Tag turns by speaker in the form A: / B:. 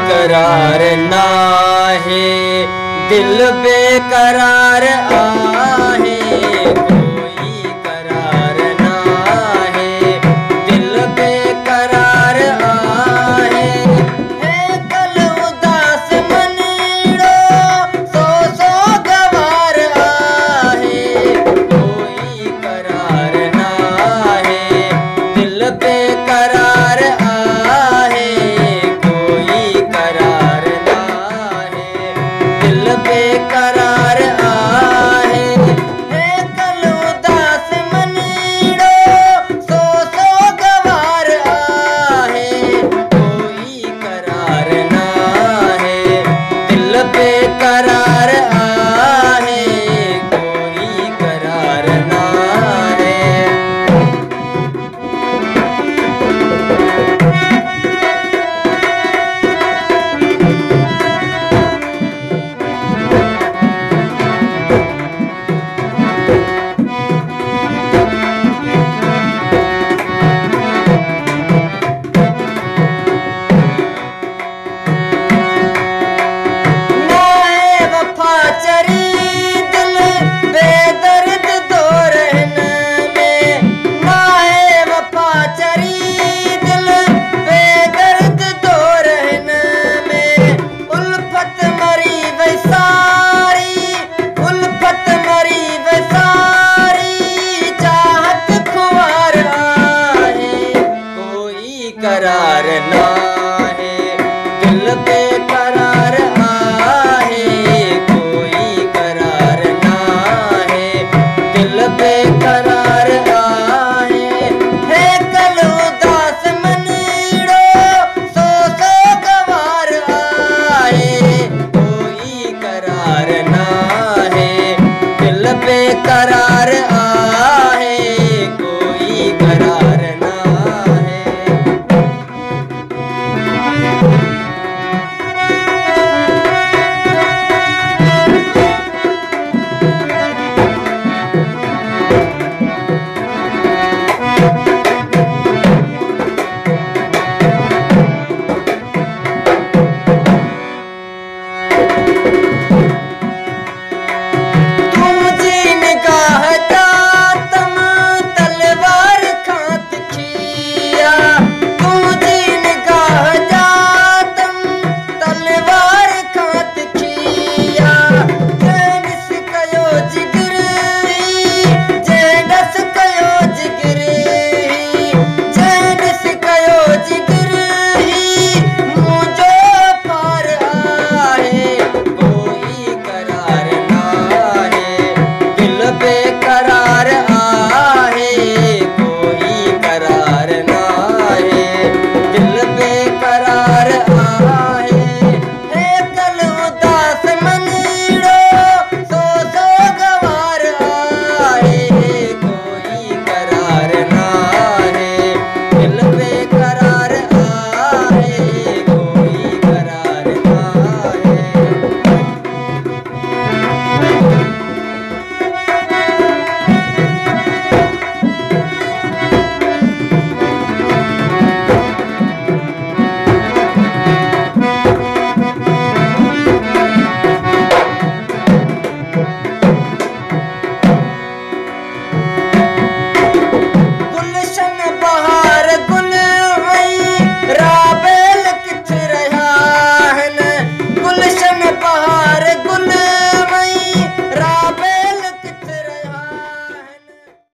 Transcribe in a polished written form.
A: करार ना है, दिल बेकरार आहे, कोई करार ना है, दिल बेकरार आहे। है कल उदास मनीड़ो, सो गवार आहे, कोई करार ना है, दिल बेकरार आहे, कोई करार ना है, दिल बेकरार आहे। है कल उदास मनीड़ो, सो गवार आहे, कोई करार ना है, दिल बेकरार आहे, कोई करार ना है। करार ना है, दिल बेकरार आहे, कोई करार ना है, दिल बेकरार आहे। है कल उदास मनीड़ो, सो गवार आहे, कोई करार ना है, दिल बेकरार